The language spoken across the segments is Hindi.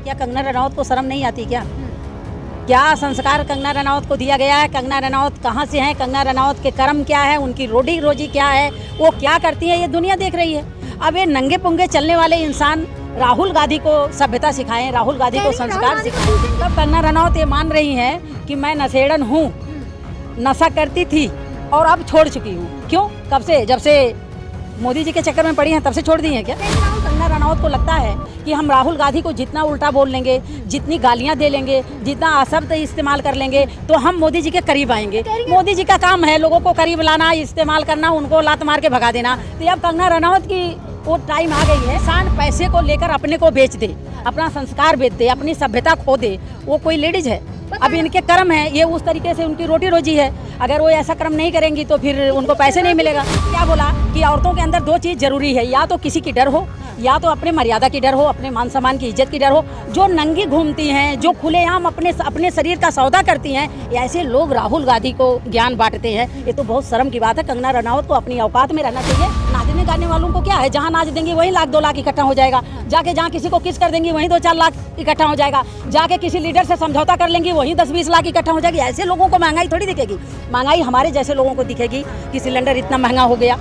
क्या कंगना रनौत को शर्म नहीं आती क्या? क्या संस्कार कंगना रनौत को दिया गया है? कंगना रनौत कहाँ से हैं? कंगना रनौत के कर्म क्या है? उनकी रोटी रोजी क्या है? वो क्या करती है? ये दुनिया देख रही है। अब ये नंगे पुंगे चलने वाले इंसान राहुल गांधी को सभ्यता सिखाएं, राहुल गांधी को संस्कार सिखाएं। तब कंगना रनौत ये मान रही हैं कि मैं नशेड़न हूँ, नशा करती थी और अब छोड़ चुकी हूँ। क्यों? कब से? जब से मोदी जी के चक्कर में पड़ी हैं तब से छोड़ दी हैं क्या? कंगना रनौत को लगता है कि हम राहुल गांधी को जितना उल्टा बोल लेंगे, जितनी गालियां दे लेंगे, जितना अशब्द इस्तेमाल कर लेंगे तो हम मोदी जी के करीब आएंगे। मोदी जी का काम है लोगों को करीब लाना, इस्तेमाल करना, उनको लात मार के भगा देना। तो अब कंगना रनौत की वो टाइम आ गई है। इंसान पैसे को लेकर अपने को बेच दे, अपना संस्कार बेच दे, अपनी सभ्यता खो दे, वो कोई लेडीज है? अब इनके कर्म है, ये उस तरीके से उनकी रोटी रोजी है। अगर वो ऐसा कर्म नहीं करेंगी तो फिर उनको पैसे नहीं मिलेगा। क्या बोला कि औरतों के अंदर दो चीज़ जरूरी है, या तो किसी की डर हो, या तो अपने मर्यादा की डर हो, अपने मान सम्मान की इज्जत की डर हो। जो नंगी घूमती हैं, जो खुलेआम अपने शरीर का सौदा करती हैं, ऐसे लोग राहुल गांधी को ज्ञान बांटते हैं। ये तो बहुत शर्म की बात है। कंगना रनौत को अपनी औकात में रहना चाहिए। नाचने गाने वालों को क्या है, जहाँ नाच देंगे वहीं लाख 2 लाख इकट्ठा हो जाएगा। जाके जहाँ किसी को किस कर देंगी वहीं 2-4 लाख इकट्ठा हो जाएगा। जाके किसी लीडर से समझौता कर लेंगी वहीं 10-20 लाख इकट्ठा हो जाएगी। ऐसे लोगों को महंगाई थोड़ी दिखेगी। महंगाई हमारे जैसे लोगों को दिखेगी कि सिलेंडर इतना महंगा हो गया।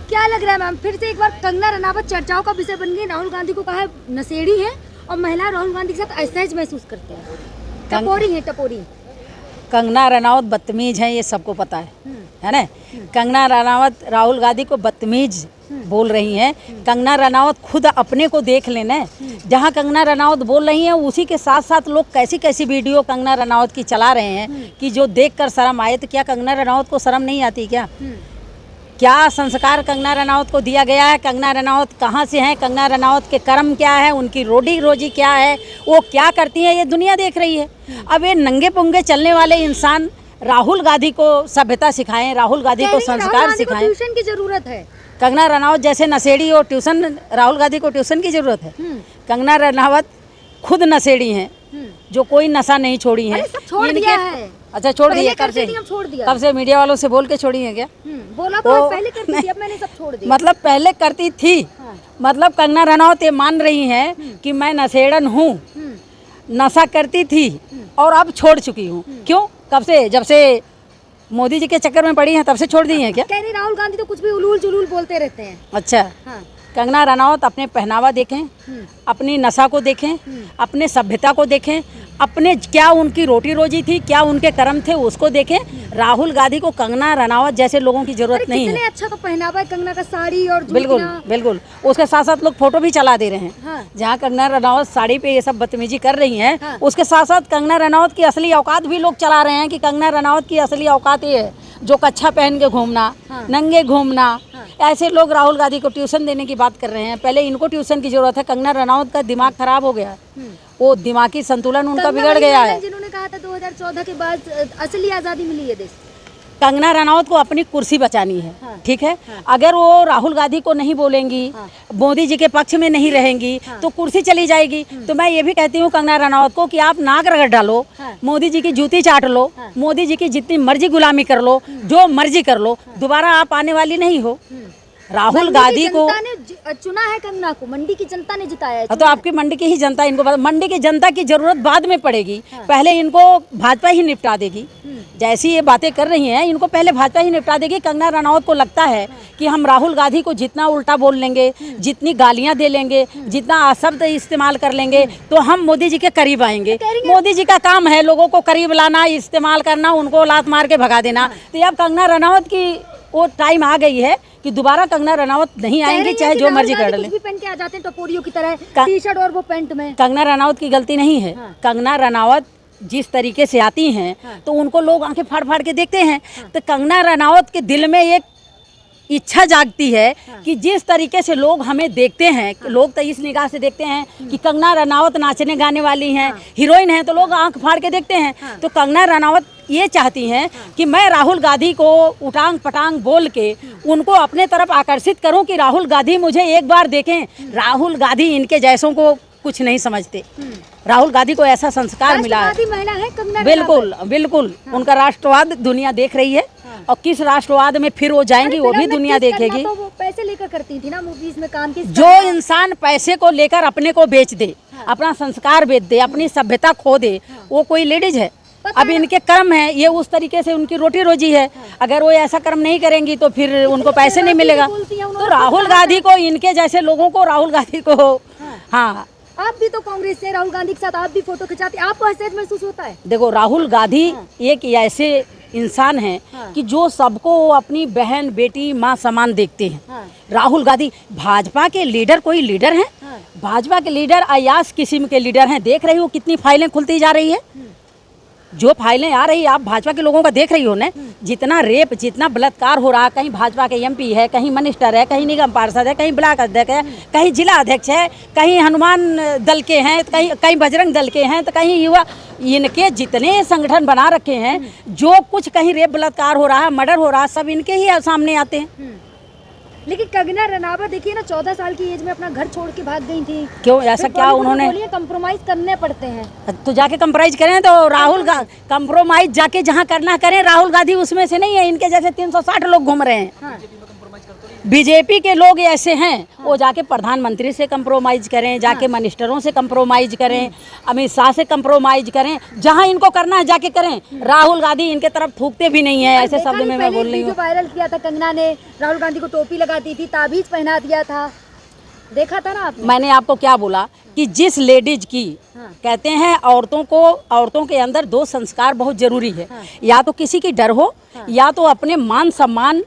क्या लग रहा है मैम, फिर से एक बार कंगना रनावत चर्चाओं का विषय बन गई? राहुल गांधी को कहा है नशेड़ी है और महिला राहुल गांधी के साथ असहज महसूस करते हैं, टपोरी है टपोरी। कंगना रनौत बदतमीज है, ये सबको पता है ना। कंगना रनौत राहुल गांधी को बदतमीज बोल रही हैं। कंगना रनौत खुद अपने को देख लेना। जहां कंगना रनौत बोल रही हैं उसी के साथ साथ लोग कैसी कैसी वीडियो कंगना रनौत की चला रहे हैं कि जो देखकर शर्म आए। तो क्या कंगना रनौत को शर्म नहीं आती क्या? क्या संस्कार कंगना रनौत को दिया गया है? कंगना रनौत कहाँ से हैं? कंगना रनौत के कर्म क्या है? उनकी रोटी रोजी क्या है? वो क्या करती हैं? ये दुनिया देख रही है। अब ये नंगे पुंगे चलने वाले इंसान राहुल गांधी को सभ्यता सिखाएं, राहुल गांधी को संस्कार सिखाएं। ट्यूशन की जरूरत है। कंगना रनौत जैसे नशेड़ी और ट्यूशन, राहुल गांधी को ट्यूशन की जरूरत है? कंगना रनौत खुद नशेड़ी हैं, जो कोई नशा नहीं छोड़ी है। छोड़ दिया है। अच्छा, छोड़ दिया। कब से? छोड़ दिया। कब से? मीडिया वालों से बोल के छोड़ी है क्या? बोला तो पहले करती थी, अब मैंने सब छोड़ दिया। मतलब पहले करती थी। मतलब कंगना रनौत ये मान रही हैं कि मैं नशेड़न हूँ, नशा करती थी और अब छोड़ चुकी हूँ। क्यों? कब से? जब से मोदी जी के चक्कर में पड़ी हैं तब से छोड़ दी हैं क्या? कह रही राहुल गांधी तो कुछ भी उलूल जुलूल बोलते रहते हैं। अच्छा, कंगना रनौत अपने पहनावा देखें, अपनी नशा को देखें, अपने सभ्यता को देखें, अपने क्या उनकी रोटी रोजी थी, क्या उनके कर्म थे उसको देखें। राहुल गांधी को कंगना रनौत जैसे लोगों की जरूरत नहीं है। अच्छा तो पहनावा है कंगना का, साड़ी और बिल्कुल बिल्कुल। उसके साथ साथ लोग फोटो भी चला दे रहे हैं। जहाँ कंगना रनौत साड़ी पे ये सब बदतमीजी कर रही हैं, उसके साथ साथ कंगना रनौत की असली औकात भी लोग चला रहे हैं कि कंगना रनौत की असली औकात ये है जो कच्छा पहन के घूमना, नंगे घूमना। ऐसे लोग राहुल गांधी को ट्यूशन देने की बात कर रहे हैं। पहले इनको ट्यूशन की जरूरत है। कंगना रनौत का दिमाग खराब हो गया, वो दिमागी संतुलन उनका बिगड़ गया है। जिन्होंने कहा था 2014 के बाद असली आजादी मिली है देश। कंगना रनौत को अपनी कुर्सी बचानी है। ठीक है, अगर वो राहुल गांधी को नहीं बोलेंगी, मोदी जी के पक्ष में नहीं रहेंगी तो कुर्सी चली जाएगी। तो मैं ये भी कहती हूँ कंगना रनौत को कि आप नाक रगड़ डालो, मोदी जी की जूती चाट लो, मोदी जी की जितनी मर्जी गुलामी कर लो, जो मर्जी कर लो, दोबारा आप आने वाली नहीं हो। राहुल गांधी को चुना है, कंगना को मंडी की जनता ने जिताया है। तो आपकी मंडी की ही जनता, इनको मंडी की जनता की जरूरत बाद में पड़ेगी। पहले इनको भाजपा ही निपटा देगी। जैसी ये बातें कर रही हैं इनको पहले भाजपा ही निपटा देगी। कंगना रनौत को लगता है कि हम राहुल गांधी को जितना उल्टा बोल लेंगे, जितनी गालियां दे लेंगे, जितना अशब्द इस्तेमाल कर लेंगे तो हम मोदी जी के करीब आएंगे। मोदी जी का काम है लोगों को करीब लाना, इस्तेमाल करना, उनको लात मार के भगा देना। तो अब कंगना रनौत की वो टाइम आ गई है कि दोबारा कंगना रनौत नहीं आएंगी, चाहे जो मर्जी कर ले। पहन के आ जाते हैं टपोरियों की तरह, टी-शर्ट और वो पैंट में। कंगना रनौत की गलती नहीं है। कंगना रनौत जिस तरीके से आती हैं तो उनको लोग आंखें फाड़ फाड़ के देखते हैं। तो कंगना रनौत के दिल में एक इच्छा जागती है कि जिस तरीके से लोग हमें देखते हैं, लोग तो इस निगाह से देखते हैं कि कंगना रनौत नाचने गाने वाली हैं, हीरोइन हैं, तो लोग आंख फाड़ के देखते हैं। तो कंगना रनौत ये चाहती हैं कि मैं राहुल गांधी को उटांग पटांग बोल के उनको अपने तरफ आकर्षित करूं कि राहुल गांधी मुझे एक बार देखें। राहुल गांधी इनके जैसों को कुछ नहीं समझते। राहुल गांधी को ऐसा संस्कार मिला है। महिला है कंगना। बिल्कुल बिल्कुल। उनका राष्ट्रवाद दुनिया देख रही है और किस राष्ट्रवाद में फिर वो जाएंगी वो भी दुनिया देखेगी। तो वो पैसे लेकर करती थी ना मूवीज में काम की। जो इंसान पैसे को लेकर अपने को बेच दे, अपना संस्कार बेच दे, अपनी सभ्यता खो दे, वो कोई लेडीज है? अब इनके कर्म है, ये उस तरीके से उनकी रोटी रोजी है। अगर वो ऐसा कर्म नहीं करेंगी तो फिर उनको पैसे नहीं मिलेगा। तो राहुल गांधी को, इनके जैसे लोगों को, राहुल गांधी को, हाँ, आप भी तो कांग्रेस से, राहुल गांधी के साथ आप भी फोटो खिंचाते, आपको असहज महसूस होता है? देखो, राहुल गांधी एक ऐसे इंसान हैं कि जो सबको अपनी बहन, बेटी, माँ समान देखते हैं। राहुल गांधी भाजपा के लीडर, कोई लीडर हैं? भाजपा के लीडर अयास किस्म के लीडर हैं। देख रही हो कितनी फाइलें खुलती जा रही है, जो फाइलें आ रही है, आप भाजपा के लोगों का देख रही हो ना, जितना रेप, जितना बलात्कार हो रहा। कहीं भाजपा के एमपी है, कहीं मिनिस्टर है, कहीं निगम पार्षद है, कहीं ब्लॉक अध्यक्ष है, कहीं जिला अध्यक्ष है, कहीं हनुमान दल के हैं, कहीं बजरंग दल के हैं, तो कहीं युवा। इनके जितने संगठन बना रखे हैं, जो कुछ कहीं रेप बलात्कार हो रहा है, मर्डर हो रहा है, सब इनके ही सामने आते हैं। लेकिन कंगना रनावत देखिए ना, 14 साल की एज में अपना घर छोड़ के भाग गई थी। क्यों ऐसा क्या उन्होंने? कंप्रोमाइज करने पड़ते हैं तो जाके कंप्रोमाइज करें। तो राहुल कंप्रोमाइज जाके जहाँ करना करें। राहुल गांधी उसमें से नहीं है, इनके जैसे 360 लोग घूम रहे हैं। बीजेपी के लोग ऐसे हैं, वो जाके प्रधानमंत्री से कंप्रोमाइज करें, जाके मिनिस्टरों से कंप्रोमाइज करें, अमित शाह से कंप्रोमाइज करें, जहां इनको करना है जाके करें। राहुल गांधी इनके तरफ थूकते भी नहीं है। ऐसे शब्द में मैं बोल रही हूँ। वायरल किया था, कंगना ने राहुल गांधी को टोपी लगा दी थी, ताबीज पहना दिया था, देखा था ना आपने? मैंने आपको क्या बोला कि जिस लेडीज की कहते हैं, औरतों के अंदर 2 संस्कार बहुत जरूरी है। या तो किसी की डर हो, या तो अपने मान सम्मान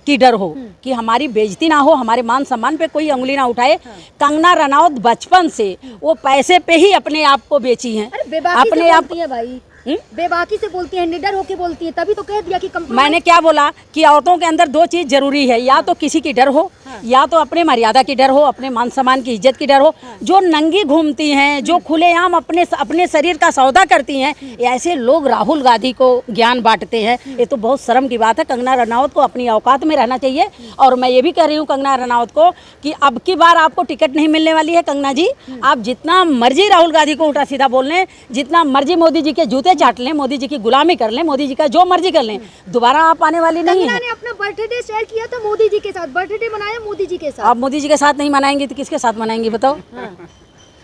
की डर हो कि हमारी बेइज्जती ना हो, हमारे मान सम्मान पे कोई उंगली ना उठाए। कंगना रनावत बचपन से वो पैसे पे ही अपने आप को बेची हैं। अपने आप भाई बेबाकी से बोलती है, निडर होके बोलती है, तभी तो कह दिया कि मैंने क्या बोला कि औरतों के अंदर 2 चीज जरूरी है, या तो किसी की डर हो, या तो अपने मर्यादा की डर हो, अपने मान सम्मान की इज्जत की डर हो। जो नंगी घूमती हैं, जो खुलेआम अपने शरीर का सौदा करती हैं, ऐसे लोग राहुल गांधी को ज्ञान बांटते हैं। ये तो बहुत शर्म की बात है। कंगना रनावत को अपनी औकात में रहना चाहिए। और मैं ये भी कह रही हूँ कंगना रनावत को कि अब की बार आपको टिकट नहीं मिलने वाली है। कंगना जी, आप जितना मर्जी राहुल गांधी को उल्टा सीधा बोल लें, जितना मर्जी मोदी जी के जूते चाट लें, मोदी जी की गुलामी कर लें, मोदी जी का जो मर्जी कर लें, दोबारा आप आने वाली नहीं है। कंगना ने अपना बर्थडे शेयर किया था मोदी जी के साथ, बर्थडे मनाया मोदी जी के साथ। आप मोदी जी के साथ नहीं मनाएंगी तो किसके साथ मनाएंगी बताओ?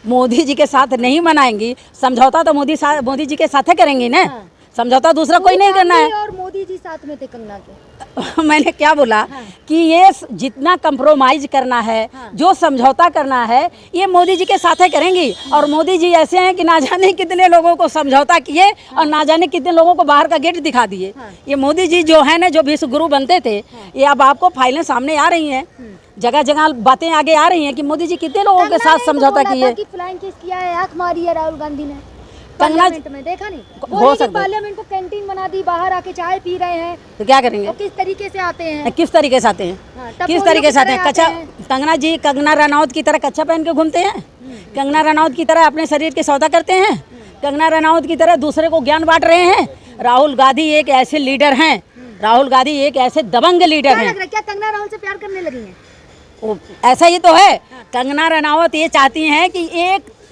मोदी जी के साथ नहीं मनाएंगी, समझौता तो मोदी जी के साथ ही करेंगी ना। समझौता दूसरा कोई नहीं करना है। और मोदी जी साथ में थे कंगना के। मैंने क्या बोला कि ये जितना कंप्रोमाइज करना है, जो समझौता करना है, ये मोदी जी के साथ ही करेंगी। और मोदी जी ऐसे हैं कि ना जाने कितने लोगों को समझौता किए और ना जाने कितने लोगों को बाहर का गेट दिखा दिए। ये मोदी जी जो है ना, जो विश्व गुरु बनते थे, ये अब आपको फाइलें सामने आ रही हैं, जगह जगह बातें आगे आ रही हैं कि मोदी जी कितने लोगों के साथ समझौता किए। फ्लाइंग किस किया है, आंख मारी है राहुल गांधी ने कंगना पार्लियामेंट में, देखा नहीं? हो सकता पार्लियामेंट को कैंटीन बना दी, बाहर आके चाय पी रहे हैं, तो क्या करेंगे? तो किस तरीके से आते हैं? किस तरीके से आते हैं? किस तरीके से आते हैं? कच्चा कंगना जी कंगना रनावत की तरह कच्चा पहन के घूमते हैं? कंगना रनावत की तरह अपने शरीर के सौदा करते हैं? कंगना रनावत की तरह दूसरे को ज्ञान बांट रहे हैं? राहुल गांधी एक ऐसे लीडर हैं, राहुल गांधी एक ऐसे दबंग लीडर हैं। क्या कंगना राहुल से प्यार करने लगी हैं? ऐसा ही तो है। कंगना रनावत ये चाहती हैं कि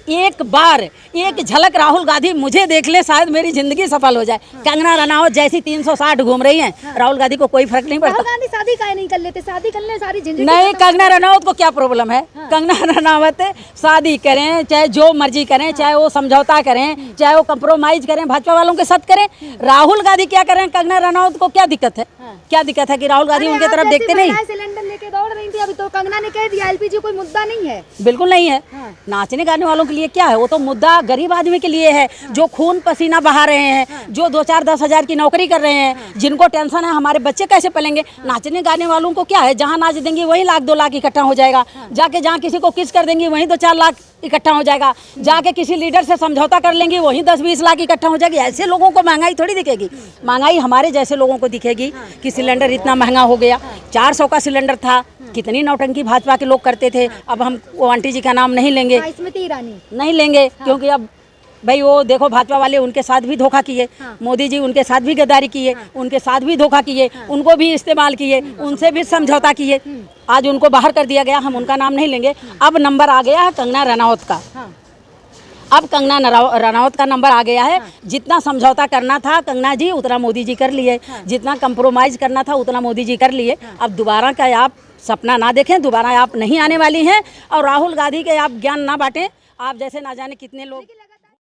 एक बार एक झलक राहुल गांधी मुझे देख ले, शायद मेरी जिंदगी सफल हो जाए। कंगना रनावत जैसी 360 घूम रही हैं, राहुल गांधी को कोई फर्क नहीं पड़ता। राहुल गांधी शादी काहे नहीं कर लेते? शादी कर ले, सारी जिंदगी नहीं, कंगना रनावत को क्या प्रॉब्लम है? कंगना रनावत शादी करें, चाहे जो मर्जी करें, चाहे वो समझौता करें, चाहे वो कंप्रोमाइज करें, भाजपा वालों के साथ करें। राहुल गांधी क्या करें? कंगना रनावत को क्या दिक्कत है? क्या दिक्कत है कि राहुल गांधी उनके तरफ देखते नहीं? सिलेंडर लेके दौड़ रही थी, अभी तो कंगना ने कह दिया एलपीजी कोई मुद्दा नहीं है। बिल्कुल नहीं है। नाचने गाने वालों के लिए क्या है? वो तो मुद्दा गरीब आदमी के लिए है, जो खून पसीना बहा रहे हैं, जो 2-4-10 हजार की नौकरी कर रहे हैं, जिनको टेंशन है हमारे बच्चे कैसे पलेंगे। नाचने गाने वालों को क्या है? जहाँ नाच देंगी वहीं 1-2 लाख इकट्ठा हो जाएगा। जाके जहाँ किसी को किस कर देंगी वहीं 2-4 लाख इकट्ठा हो जाएगा। जाके किसी लीडर से समझौता कर लेंगी वहीं 10-20 लाख इकट्ठा हो जाएगी। ऐसे लोगों को महंगाई थोड़ी दिखेगी। महंगाई हमारे जैसे लोगों को दिखेगी कि सिलेंडर इतना महंगा हो गया। 400 का सिलेंडर था, कितनी नौटंकी भाजपा के लोग करते थे। अब हम वो आंटी जी का नाम नहीं लेंगे, स्मृति ईरानी नहीं लेंगे, क्योंकि अब भाई वो देखो भाजपा वाले उनके साथ भी धोखा किए, मोदी जी उनके साथ भी गद्दारी किए, उनके साथ भी धोखा किए, उनको भी इस्तेमाल किए, उनसे भी समझौता किए। आज उनको बाहर कर दिया गया, हम उनका नाम नहीं लेंगे। अब नंबर आ गया है कंगना रनावत का। अब कंगना रनावत का नंबर आ गया है। जितना समझौता करना था कंगना जी उतना मोदी जी कर लिए, जितना कंप्रोमाइज करना था उतना मोदी जी कर लिए। अब दोबारा का आप सपना ना देखें, दोबारा आप नहीं आने वाली हैं। और राहुल गांधी के आप ज्ञान ना बांटें। आप जैसे ना जाने कितने लोग लेकिन लग